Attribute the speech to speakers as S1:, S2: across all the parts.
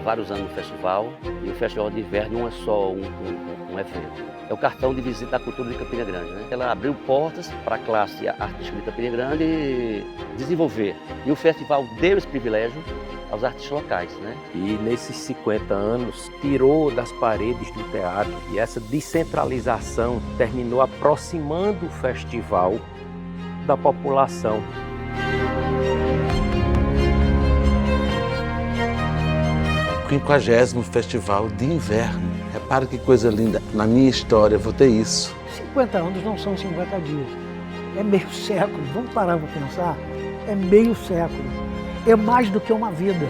S1: vários anos no festival, e o Festival de Inverno não é só um evento. É o cartão de visita à cultura de Campina Grande, né? Ela abriu portas para a classe artística de Campina Grande desenvolver. E o festival deu esse privilégio aos artistas locais, né?
S2: E nesses 50 anos, tirou das paredes do teatro, e essa descentralização terminou aproximando o festival da população.
S3: O 50º Festival de Inverno. Repara que coisa linda. Na minha história eu vou ter isso.
S4: 50 anos não são 50 dias. É meio século. Vamos parar para pensar? É meio século. É mais do que uma vida.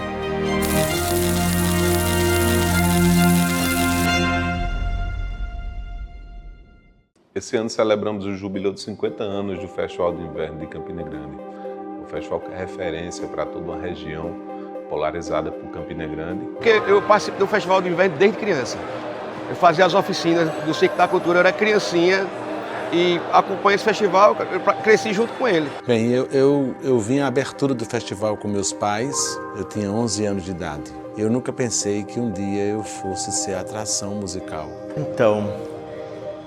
S5: Esse ano celebramos o jubileu de 50 anos do Festival de Inverno de Campina Grande. Um festival que é referência para toda uma região polarizada por Campina Grande.
S6: Porque eu participo do Festival de Inverno desde criança. Eu fazia as oficinas do Ciclo da Cultura, eu era criancinha e acompanho esse festival, eu cresci junto com ele.
S3: Bem, eu vim à abertura do festival com meus pais, eu tinha 11 anos de idade. Eu nunca pensei que um dia eu fosse ser atração musical.
S7: Então,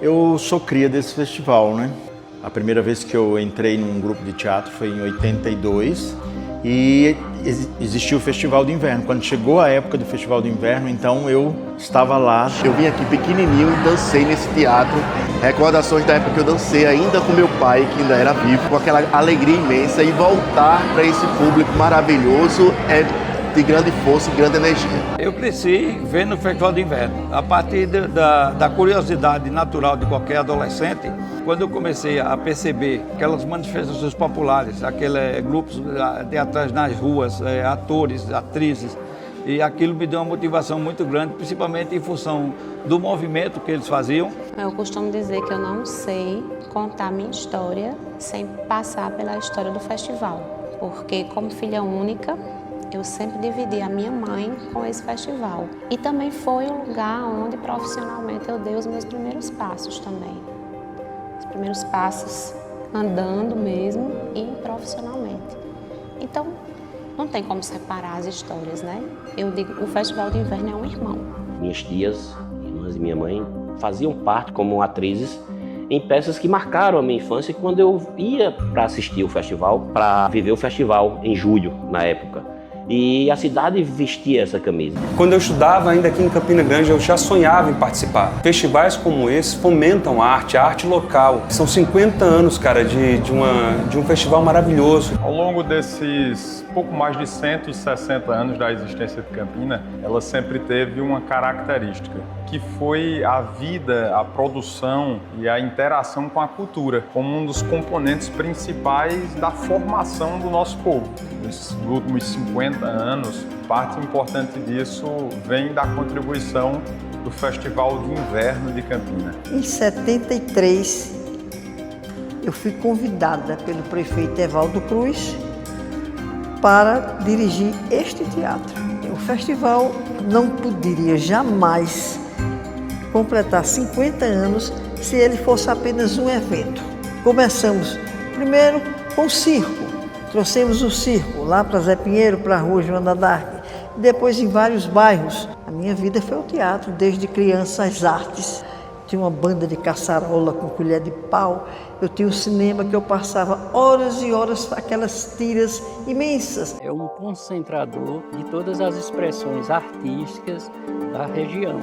S7: eu sou cria desse festival, né? A primeira vez que eu entrei num grupo de teatro foi em 82 e existiu o Festival de Inverno. Quando chegou a época do Festival de Inverno, então eu estava lá.
S6: Eu vim aqui pequenininho e dancei nesse teatro. Recordações da época que eu dancei ainda com meu pai, que ainda era vivo, com aquela alegria imensa, e voltar para esse público maravilhoso é de grande força e grande energia.
S8: Eu cresci vendo o Festival de Inverno. A partir da curiosidade natural de qualquer adolescente, quando eu comecei a perceber aquelas manifestações populares, aqueles grupos teatrais nas ruas, atores, atrizes, e aquilo me deu uma motivação muito grande, principalmente em função do movimento que eles faziam.
S9: Eu costumo dizer que eu não sei contar minha história sem passar pela história do festival, porque como filha única, eu sempre dividi a minha mãe com esse festival. E também foi um lugar onde profissionalmente eu dei os meus primeiros passos também. Os primeiros passos andando mesmo e profissionalmente. Então, não tem como separar as histórias, né? Eu digo, o Festival de Inverno é um irmão.
S1: Minhas tias, irmãs e minha mãe faziam parte como atrizes em peças que marcaram a minha infância quando eu ia para assistir o festival, para viver o festival em julho, na época. E a cidade vestia essa camisa.
S10: Quando eu estudava ainda aqui em Campina Grande, eu já sonhava em participar. Festivais como esse fomentam a arte local. São 50 anos, cara, de um festival maravilhoso.
S11: Ao longo desses pouco mais de 160 anos da existência de Campina, ela sempre teve uma característica, que foi a vida, a produção e a interação com a cultura, como um dos componentes principais da formação do nosso povo. Nos últimos 50 anos, parte importante disso vem da contribuição do Festival de Inverno de Campina.
S4: Em 73, eu fui convidada pelo prefeito Evaldo Cruz para dirigir este teatro. O festival não poderia jamais completar 50 anos se ele fosse apenas um evento. Começamos primeiro com o circo. Trouxemos o circo lá para Zé Pinheiro, para a Rua Joana d'Arc, depois em vários bairros. A minha vida foi o teatro, desde criança as artes. Tinha uma banda de caçarola com colher de pau. Eu tinha um cinema que eu passava horas e horas, aquelas tiras imensas.
S2: É um concentrador de todas as expressões artísticas da região.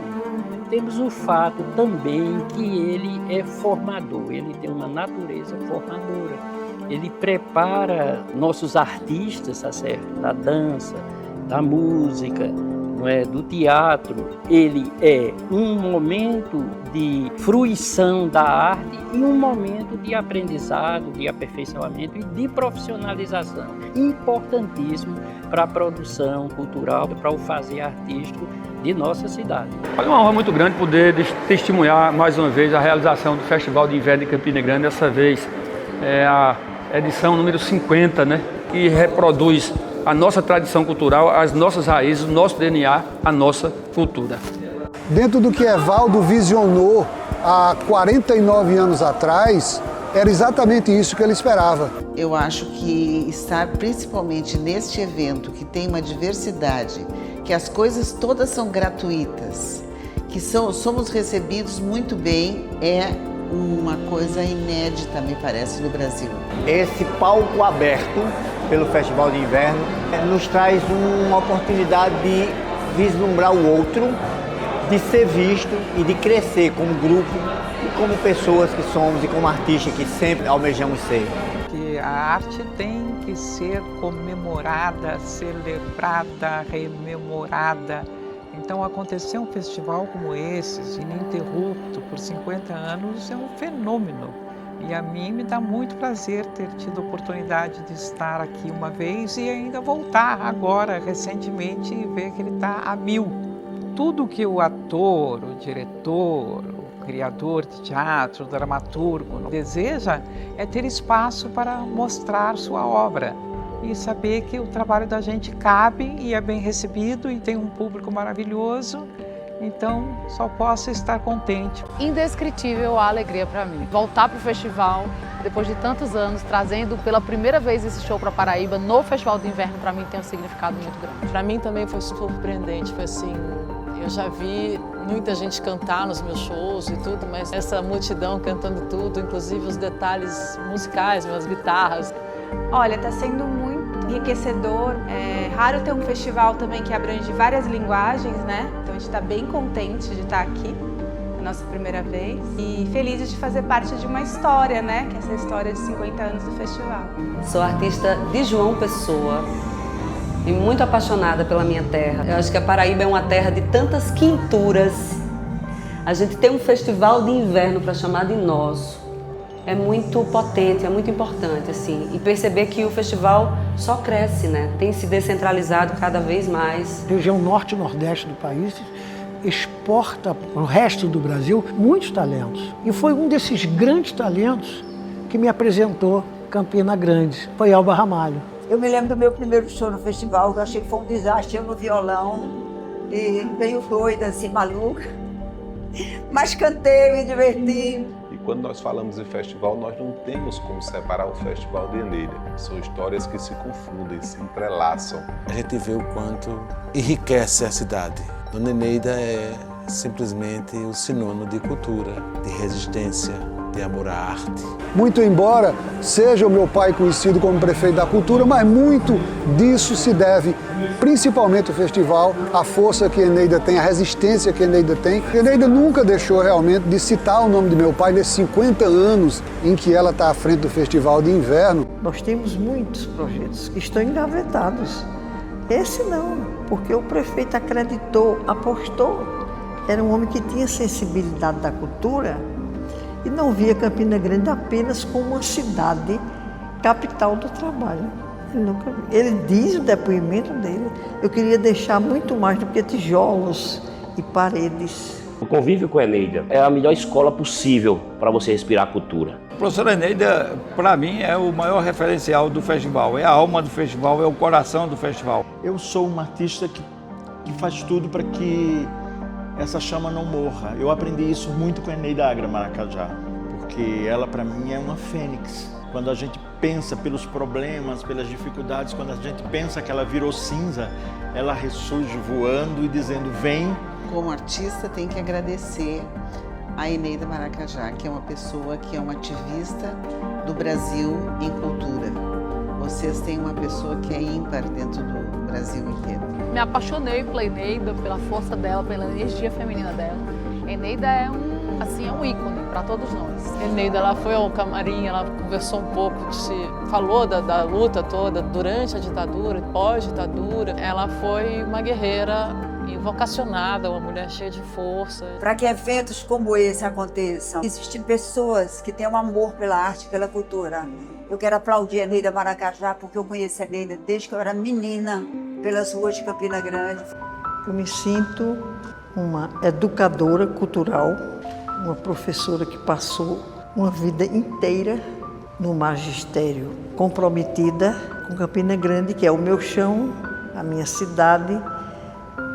S2: Temos o fato também que ele é formador, ele tem uma natureza formadora. Ele prepara nossos artistas, tá certo? Da dança, da música, não é? Do teatro. Ele é um momento de fruição da arte e um momento de aprendizado, de aperfeiçoamento e de profissionalização. Importantíssimo para a produção cultural, para o fazer artístico de nossa cidade.
S8: É uma honra muito grande poder testemunhar mais uma vez a realização do Festival de Inverno de Campina Grande. Dessa vez é a edição número 50, né? Que reproduz a nossa tradição cultural, as nossas raízes, o nosso DNA, a nossa cultura.
S12: Dentro do que Evaldo visionou há 49 anos atrás, era exatamente isso que ele esperava.
S13: Eu acho que estar principalmente neste evento, que tem uma diversidade, que as coisas todas são gratuitas, que somos recebidos muito bem, é uma coisa inédita, me parece, no Brasil.
S14: Esse palco aberto pelo Festival de Inverno nos traz uma oportunidade de vislumbrar o outro, de ser visto e de crescer como grupo e como pessoas que somos e como artistas que sempre almejamos ser.
S15: Que a arte tem que ser comemorada, celebrada, rememorada. Então, acontecer um festival como esse, ininterrupto, por 50 anos, é um fenômeno. E a mim me dá muito prazer ter tido a oportunidade de estar aqui uma vez e ainda voltar agora, recentemente, e ver que ele está a 1000. Tudo que o ator, o diretor, o criador de teatro, o dramaturgo deseja é ter espaço para mostrar sua obra e saber que o trabalho da gente cabe e é bem recebido e tem um público maravilhoso. Então, só posso estar contente.
S16: Indescritível a alegria para mim. Voltar para o festival, depois de tantos anos, trazendo pela primeira vez esse show para Paraíba, no Festival do Inverno, para mim tem um significado muito grande.
S17: Para mim também foi surpreendente, foi assim, eu já vi muita gente cantar nos meus shows e tudo, mas essa multidão cantando tudo, inclusive os detalhes musicais, as guitarras.
S18: Olha, está sendo muito enriquecedor. É raro ter um festival também que abrange várias linguagens, né? Então a gente está bem contente de estar aqui, a nossa primeira vez, e felizes de fazer parte de uma história, né? Que é essa história de 50 anos do festival.
S19: Sou artista de João Pessoa e muito apaixonada pela minha terra. Eu acho que a Paraíba é uma terra de tantas quinturas. A gente tem um festival de inverno para chamar de nosso. É muito potente, é muito importante, assim, e perceber que o festival só cresce, né? Tem se descentralizado cada vez mais.
S20: A região norte e nordeste do país exporta para o resto do Brasil muitos talentos. E foi um desses grandes talentos que me apresentou Campina Grande, foi Elba Ramalho.
S21: Eu me lembro do meu primeiro show no festival, que eu achei que foi um desastre, eu no violão, e meio doida, assim, maluca. Mas cantei, me diverti.
S5: Quando nós falamos em festival, nós não temos como separar o Festival de Eneida. São histórias que se confundem, se entrelaçam.
S3: A gente vê o quanto enriquece a cidade. Dona Eneida é simplesmente o sinônimo de cultura, de resistência, de amor à arte.
S12: Muito embora seja o meu pai conhecido como prefeito da cultura, mas muito disso se deve, principalmente o festival, a força que Eneida tem, a resistência que Eneida tem. Eneida nunca deixou realmente de citar o nome de meu pai nesses 50 anos em que ela está à frente do Festival de Inverno.
S4: Nós temos muitos projetos que estão engavetados. Esse não, porque o prefeito acreditou, apostou. Era um homem que tinha sensibilidade da cultura e não via Campina Grande apenas como uma cidade capital do trabalho. Ele diz o depoimento dele, eu queria deixar muito mais do que tijolos e paredes.
S1: O convívio com a Eneida é a melhor escola possível para você respirar a cultura.
S8: A professora Eneida, para mim, é o maior referencial do festival, é a alma do festival, é o coração do festival.
S7: Eu sou um artista que faz tudo para que essa chama não morra. Eu aprendi isso muito com a Eneida Agra Maracajá, porque ela, para mim, é uma fênix. Quando a gente pensa pelos problemas, pelas dificuldades, quando a gente pensa que ela virou cinza, ela ressurge voando e dizendo, vem.
S13: Como artista, tem que agradecer a Eneida Maracajá, que é uma pessoa que é uma ativista do Brasil em cultura. Vocês têm uma pessoa que é ímpar dentro do Brasil inteiro.
S16: Me apaixonei pela Eneida, pela força dela, pela energia feminina dela. Eneida é um ícone para todos nós.
S17: Eneida, ela foi ao camarim, ela conversou um pouco, falou da luta toda durante a ditadura, pós-ditadura. Ela foi uma guerreira vocacionada, uma mulher cheia de força.
S21: Para que eventos como esse aconteçam, existem pessoas que têm um amor pela arte, pela cultura. Eu quero aplaudir a Eneida Maracajá, porque eu conheço a Eneida desde que eu era menina, pelas ruas de Campina Grande.
S4: Eu me sinto uma educadora cultural, uma professora que passou uma vida inteira no magistério, comprometida com Campina Grande, que é o meu chão, a minha cidade.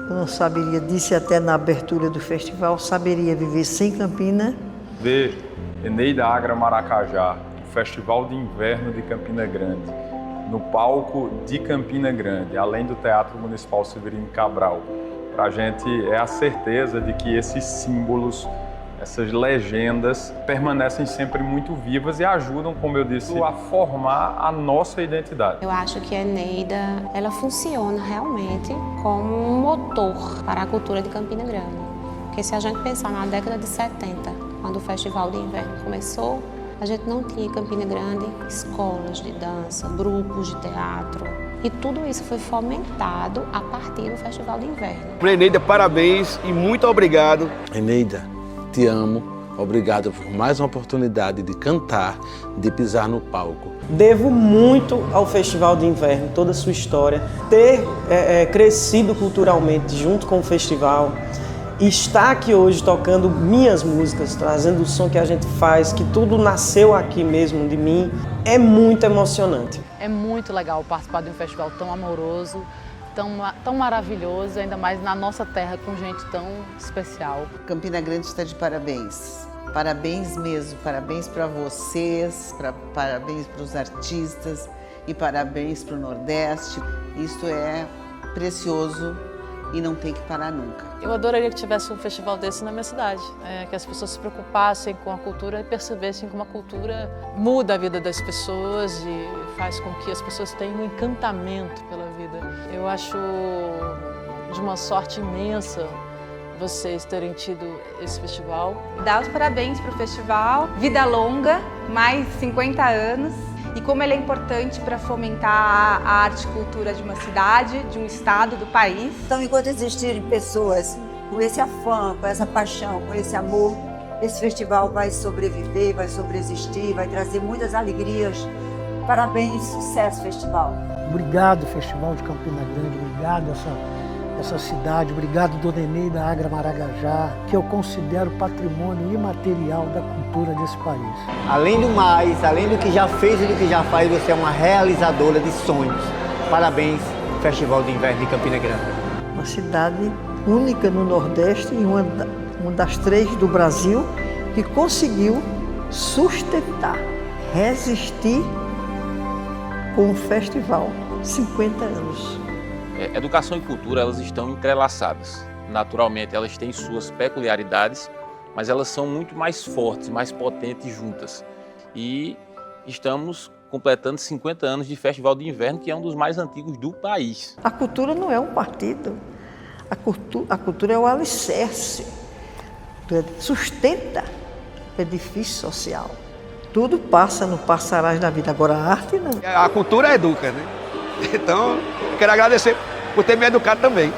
S4: Eu não saberia, disse até na abertura do festival, saberia viver sem Campina.
S11: Ver Eneida Agra Maracajá, o Festival de Inverno de Campina Grande, no palco de Campina Grande, além do Teatro Municipal Severino Cabral. Para a gente é a certeza de que esses símbolos, essas legendas permanecem sempre muito vivas e ajudam, como eu disse, a formar a nossa identidade.
S9: Eu acho que a Eneida, ela funciona realmente como um motor para a cultura de Campina Grande. Porque se a gente pensar na década de 70, quando o Festival de Inverno começou, a gente não tinha em Campina Grande escolas de dança, grupos de teatro. E tudo isso foi fomentado a partir do Festival de Inverno.
S6: Eneida, parabéns e muito obrigado.
S3: Eneida, te amo. Obrigado por mais uma oportunidade de cantar, de pisar no palco.
S22: Devo muito ao Festival de Inverno, toda a sua história, ter crescido culturalmente junto com o festival, e estar aqui hoje tocando minhas músicas, trazendo o som que a gente faz, que tudo nasceu aqui mesmo de mim, é muito emocionante.
S16: É muito legal participar de um festival tão amoroso, tão maravilhoso, ainda mais na nossa terra, com gente tão especial.
S13: Campina Grande está de parabéns. Parabéns mesmo, parabéns para vocês, parabéns para os artistas e parabéns para o Nordeste. Isso é precioso e não tem que parar nunca.
S17: Eu adoraria que tivesse um festival desse na minha cidade, que as pessoas se preocupassem com a cultura e percebessem como a cultura muda a vida das pessoas e faz com que as pessoas tenham um encantamento pela vida. Eu acho de uma sorte imensa vocês terem tido esse festival.
S18: Dar os parabéns para o festival, vida longa, mais 50 anos. E como ele é importante para fomentar a arte e cultura de uma cidade, de um estado, do país.
S21: Então, enquanto existirem pessoas com esse afã, com essa paixão, com esse amor, esse festival vai sobreviver, vai sobreexistir, vai trazer muitas alegrias. Parabéns, sucesso, festival.
S20: Obrigado, Festival de Campina Grande, obrigado essa cidade, obrigado, Dona Eneida Agra Maracajá, que eu considero patrimônio imaterial da cultura desse país.
S14: Além do mais, além do que já fez e do que já faz, você é uma realizadora de sonhos. Parabéns, Festival de Inverno de Campina Grande.
S4: Uma cidade única no Nordeste e uma das 3 do Brasil que conseguiu sustentar, resistir com o festival. 50 anos.
S23: Educação e cultura, elas estão entrelaçadas. Naturalmente, elas têm suas peculiaridades, mas elas são muito mais fortes, mais potentes juntas. E estamos completando 50 anos de Festival de Inverno, que é um dos mais antigos do país.
S4: A cultura não é um partido. A cultura é o alicerce, sustenta o edifício social. Tudo passa no passarás da vida, agora a arte não.
S6: A cultura educa, né? Então, quero agradecer por ter me educado também.